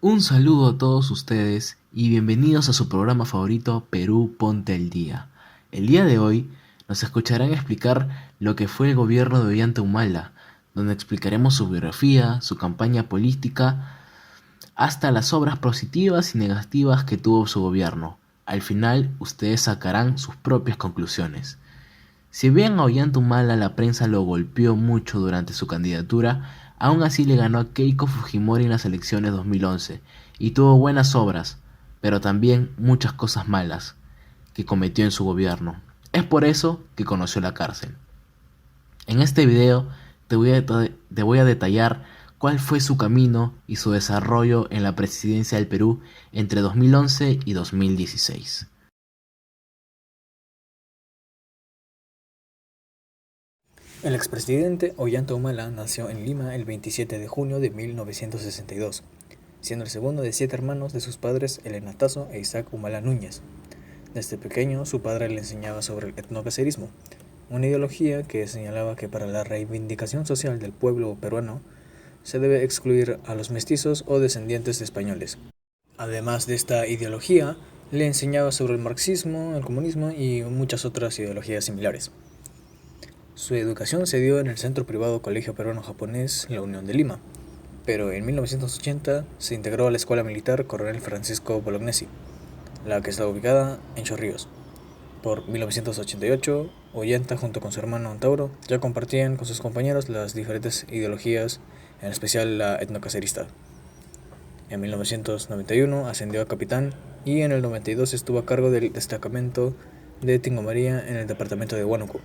Un saludo a todos ustedes y bienvenidos a su programa favorito Perú Ponte al Día. El día de hoy nos escucharán explicar lo que fue el gobierno de Ollanta Humala, donde explicaremos su biografía, su campaña política, hasta las obras positivas y negativas que tuvo su gobierno. Al final ustedes sacarán sus propias conclusiones. Si bien a Ollanta la prensa lo golpeó mucho durante su candidatura, aún así le ganó a Keiko Fujimori en las elecciones 2011 y tuvo buenas obras, pero también muchas cosas malas que cometió en su gobierno. Es por eso que conoció la cárcel. En este video te voy a detallar cuál fue su camino y su desarrollo en la presidencia del Perú entre 2011 y 2016. El expresidente Ollanta Humala nació en Lima el 27 de junio de 1962, siendo el segundo de 7 hermanos de sus padres Elena Tasso e Isaac Humala Núñez. Desde pequeño, su padre le enseñaba sobre el etnocacerismo, una ideología que señalaba que para la reivindicación social del pueblo peruano se debe excluir a los mestizos o descendientes de españoles. Además de esta ideología, le enseñaba sobre el marxismo, el comunismo y muchas otras ideologías similares. Su educación se dio en el centro privado Colegio Peruano Japonés La Unión de Lima, pero en 1980 se integró a la Escuela Militar Coronel Francisco Bolognesi, la que está ubicada en Chorrillos. Por 1988, Ollanta junto con su hermano Antauro ya compartían con sus compañeros las diferentes ideologías, en especial la etnocacerista. En 1991 ascendió a capitán y en el 92 estuvo a cargo del destacamento de Tingo María en el departamento de Huánuco,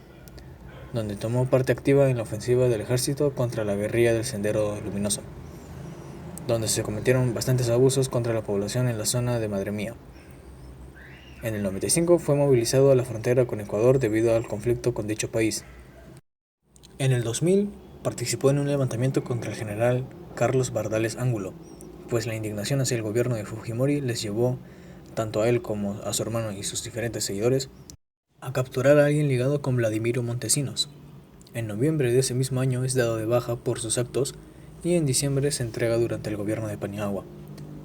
donde tomó parte activa en la ofensiva del ejército contra la guerrilla del Sendero Luminoso, donde se cometieron bastantes abusos contra la población en la zona de Madre Mía. En el 95 fue movilizado a la frontera con Ecuador debido al conflicto con dicho país. En el 2000 participó en un levantamiento contra el general Carlos Bardales Ángulo, pues la indignación hacia el gobierno de Fujimori les llevó, tanto a él como a su hermano y sus diferentes seguidores, a capturar a alguien ligado con Vladimiro Montesinos. En noviembre de ese mismo año es dado de baja por sus actos y en diciembre se entrega durante el gobierno de Paniagua,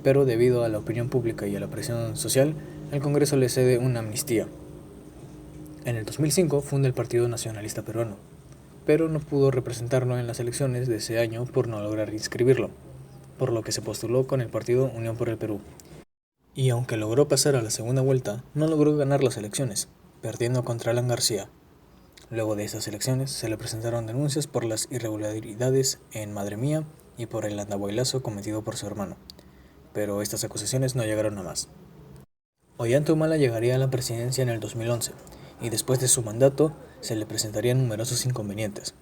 pero debido a la opinión pública y a la presión social, el Congreso le cede una amnistía. En el 2005 funda el Partido Nacionalista Peruano, pero no pudo representarlo en las elecciones de ese año por no lograr inscribirlo, por lo que se postuló con el Partido Unión por el Perú. Y aunque logró pasar a la segunda vuelta, no logró ganar las elecciones, perdiendo contra Alan García. Luego de esas elecciones se le presentaron denuncias por las irregularidades en Madre Mía y por el andahuaylazo cometido por su hermano, pero estas acusaciones no llegaron a más. Ollanta Humala llegaría a la presidencia en el 2011 y después de su mandato se le presentarían numerosos inconvenientes.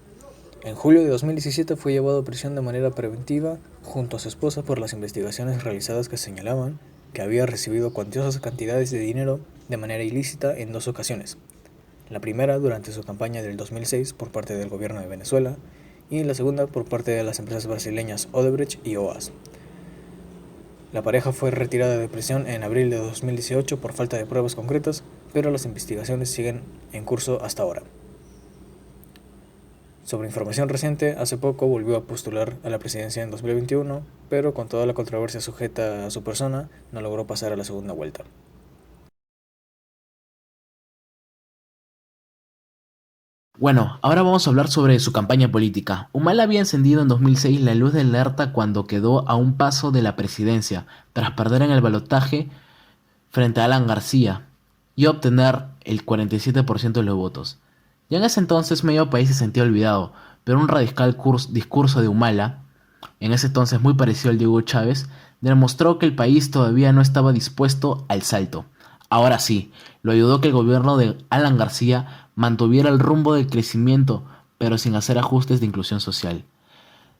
En julio de 2017 fue llevado a prisión de manera preventiva junto a su esposa por las investigaciones realizadas que señalaban que había recibido cuantiosas cantidades de dinero de manera ilícita en 2 ocasiones. La primera durante su campaña del 2006 por parte del gobierno de Venezuela y la segunda por parte de las empresas brasileñas Odebrecht y OAS. La pareja fue retirada de prisión en abril de 2018 por falta de pruebas concretas, pero las investigaciones siguen en curso hasta ahora. Sobre información reciente, hace poco volvió a postular a la presidencia en 2021, pero con toda la controversia sujeta a su persona, no logró pasar a la segunda vuelta. Bueno, ahora vamos a hablar sobre su campaña política. Humala había encendido en 2006 la luz de alerta cuando quedó a un paso de la presidencia, tras perder en el balotaje frente a Alan García y obtener el 47% de los votos. Ya en ese entonces medio país se sentía olvidado, pero un radical discurso de Humala, en ese entonces muy parecido al de Hugo Chávez, demostró que el país todavía no estaba dispuesto al salto. Ahora sí, lo ayudó que el gobierno de Alan García mantuviera el rumbo del crecimiento, pero sin hacer ajustes de inclusión social.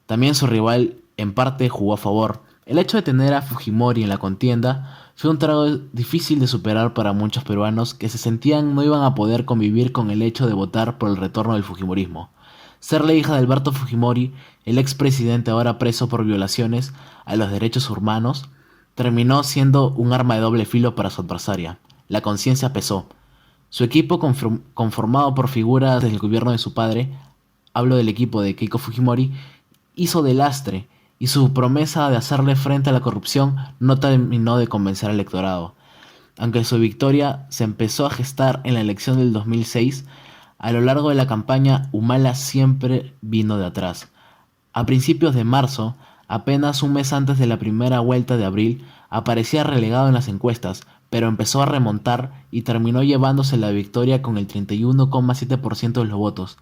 También su rival en parte jugó a favor. El hecho de tener a Fujimori en la contienda fue un trago difícil de superar para muchos peruanos que se sentían no iban a poder convivir con el hecho de votar por el retorno del Fujimorismo. Ser la hija de Alberto Fujimori, el expresidente ahora preso por violaciones a los derechos humanos, terminó siendo un arma de doble filo para su adversaria. La conciencia pesó. Su equipo, conformado por figuras del gobierno de su padre, hablo del equipo de Keiko Fujimori, hizo de lastre y su promesa de hacerle frente a la corrupción no terminó de convencer al electorado. Aunque su victoria se empezó a gestar en la elección del 2006, a lo largo de la campaña Humala siempre vino de atrás. A principios de marzo, apenas un mes antes de la primera vuelta de abril, aparecía relegado en las encuestas, pero empezó a remontar y terminó llevándose la victoria con el 31,7% de los votos.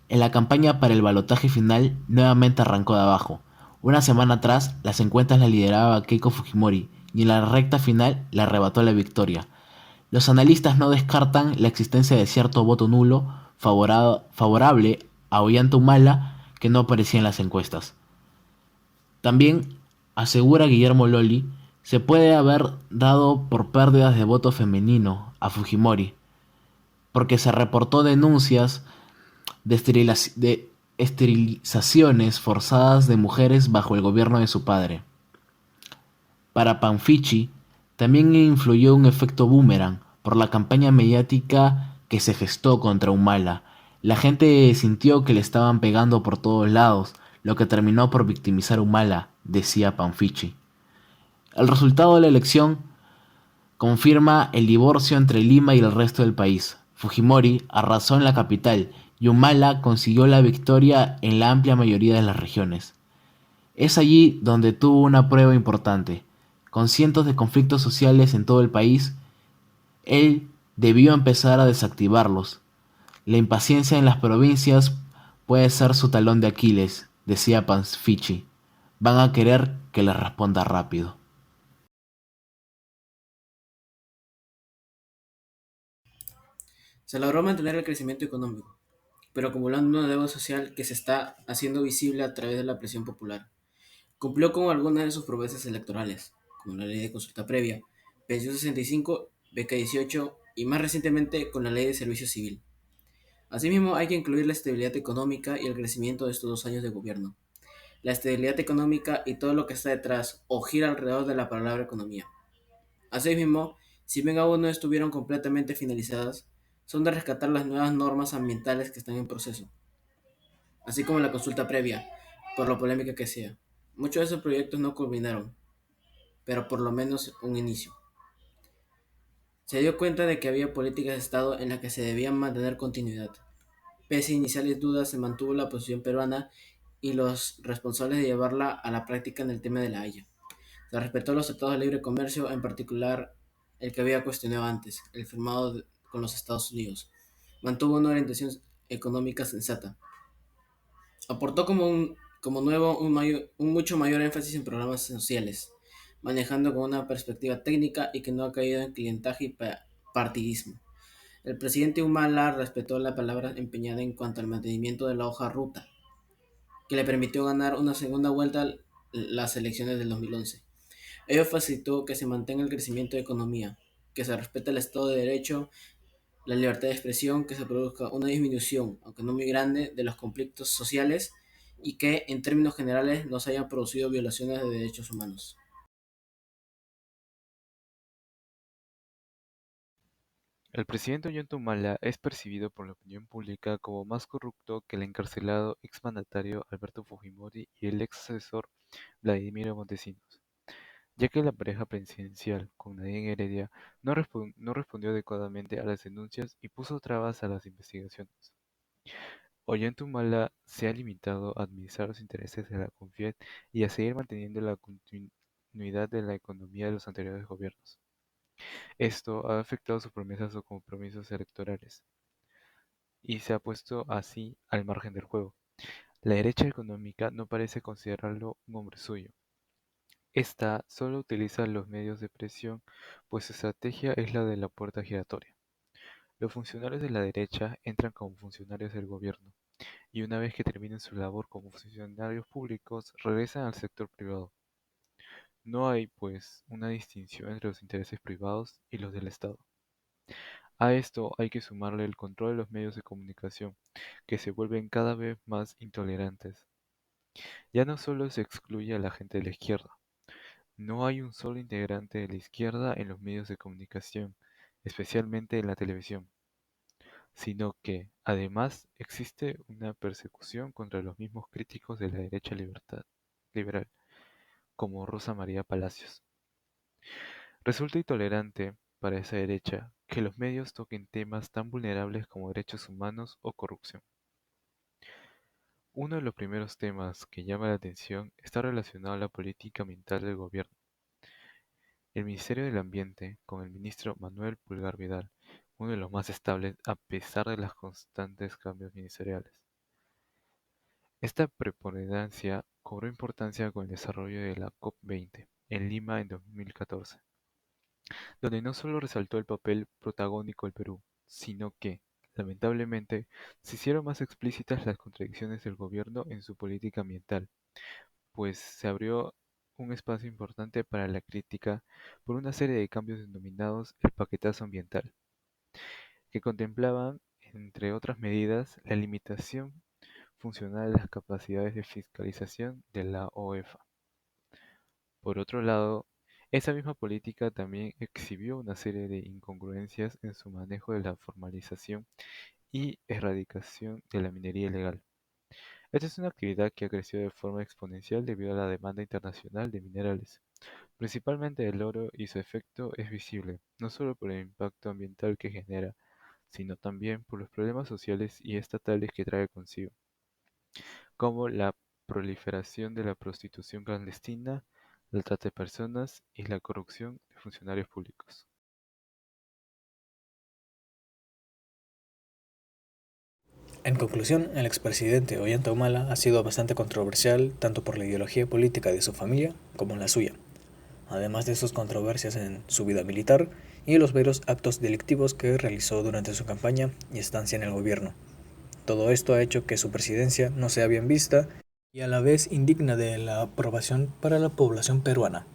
En la campaña para el balotaje final nuevamente arrancó de abajo. Una semana atrás, las encuestas la lideraba Keiko Fujimori y en la recta final le arrebató la victoria. Los analistas no descartan la existencia de cierto voto nulo favorable a Ollanta Humala que no aparecía en las encuestas. También, asegura Guillermo Lolli, se puede haber dado por pérdidas de voto femenino a Fujimori, porque se reportó denuncias de esterilizaciones forzadas de mujeres bajo el gobierno de su padre. Para Panfichi, también influyó un efecto boomerang por la campaña mediática que se gestó contra Humala. La gente sintió que le estaban pegando por todos lados, lo que terminó por victimizar a Humala, decía Panfichi. El resultado de la elección confirma el divorcio entre Lima y el resto del país. Fujimori arrasó en la capital y Humala consiguió la victoria en la amplia mayoría de las regiones. Es allí donde tuvo una prueba importante. Con cientos de conflictos sociales en todo el país, él debió empezar a desactivarlos. La impaciencia en las provincias puede ser su talón de Aquiles, decía Panfichi. Van a querer que les responda rápido. Se logró mantener el crecimiento económico, pero acumulando una deuda social que se está haciendo visible a través de la presión popular. Cumplió con algunas de sus promesas electorales, como la ley de consulta previa, pensión 65, beca 18 y más recientemente con la ley de servicio civil. Asimismo, hay que incluir la estabilidad económica y el crecimiento de estos 2 años de gobierno. La estabilidad económica y todo lo que está detrás o gira alrededor de la palabra economía. Asimismo, si bien aún no estuvieron completamente finalizadas, son de rescatar las nuevas normas ambientales que están en proceso, así como la consulta previa, por lo polémica que sea. Muchos de esos proyectos no culminaron, pero por lo menos un inicio. Se dio cuenta de que había políticas de Estado en las que se debía mantener continuidad. Pese a iniciales dudas, se mantuvo la posición peruana y los responsables de llevarla a la práctica en el tema de la Haya. Se respetó los tratados de libre comercio, en particular el que había cuestionado antes, el firmado con los Estados Unidos. Mantuvo una orientación económica sensata. Aportó como nuevo un mucho mayor énfasis en programas sociales, manejando con una perspectiva técnica y que no ha caído en clientaje y partidismo. El presidente Humala respetó la palabra empeñada en cuanto al mantenimiento de la hoja ruta, que le permitió ganar una segunda vuelta las elecciones del 2011. Ello facilitó que se mantenga el crecimiento de economía, que se respete el Estado de Derecho, la libertad de expresión, que se produzca una disminución, aunque no muy grande, de los conflictos sociales y que, en términos generales, no se hayan producido violaciones de derechos humanos. El presidente Ollanta Humala es percibido por la opinión pública como más corrupto que el encarcelado exmandatario Alberto Fujimori y el ex asesor Vladimiro Montesinos, ya que la pareja presidencial con Nadine Heredia no respondió adecuadamente a las denuncias y puso trabas a las investigaciones. Ollanta Humala se ha limitado a administrar los intereses de la CONFIEP y a seguir manteniendo la continuidad de la economía de los anteriores gobiernos. Esto ha afectado sus promesas o compromisos electorales y se ha puesto así al margen del juego. La derecha económica no parece considerarlo un hombre suyo. Esta solo utiliza los medios de presión, pues su estrategia es la de la puerta giratoria. Los funcionarios de la derecha entran como funcionarios del gobierno y una vez que terminen su labor como funcionarios públicos regresan al sector privado. No hay, pues, una distinción entre los intereses privados y los del Estado. A esto hay que sumarle el control de los medios de comunicación, que se vuelven cada vez más intolerantes. Ya no solo se excluye a la gente de la izquierda, no hay un solo integrante de la izquierda en los medios de comunicación, especialmente en la televisión, sino que, además, existe una persecución contra los mismos críticos de la derecha libertad. liberal, como Rosa María Palacios. Resulta intolerante para esa derecha que los medios toquen temas tan vulnerables como derechos humanos o corrupción. Uno de los primeros temas que llama la atención está relacionado a la política ambiental del gobierno. El Ministerio del Ambiente, con el ministro Manuel Pulgar Vidal, uno de los más estables a pesar de los constantes cambios ministeriales. Esta preponderancia cobró importancia con el desarrollo de la COP20 en Lima en 2014, donde no solo resaltó el papel protagónico del Perú, sino que, lamentablemente, se hicieron más explícitas las contradicciones del gobierno en su política ambiental, pues se abrió un espacio importante para la crítica por una serie de cambios denominados el paquetazo ambiental, que contemplaban, entre otras medidas, la limitación funcional de las capacidades de fiscalización de la OEFA. Por otro lado, esa misma política también exhibió una serie de incongruencias en su manejo de la formalización y erradicación de la minería ilegal. Esta es una actividad que ha crecido de forma exponencial debido a la demanda internacional de minerales, principalmente del oro, y su efecto es visible, no solo por el impacto ambiental que genera, sino también por los problemas sociales y estatales que trae consigo, como la proliferación de la prostitución clandestina, la trata de personas y la corrupción de funcionarios públicos. En conclusión, el expresidente Ollanta Humala ha sido bastante controversial tanto por la ideología política de su familia como la suya, además de sus controversias en su vida militar y los varios actos delictivos que realizó durante su campaña y estancia en el gobierno. Todo esto ha hecho que su presidencia no sea bien vista y a la vez indigna de la aprobación para la población peruana.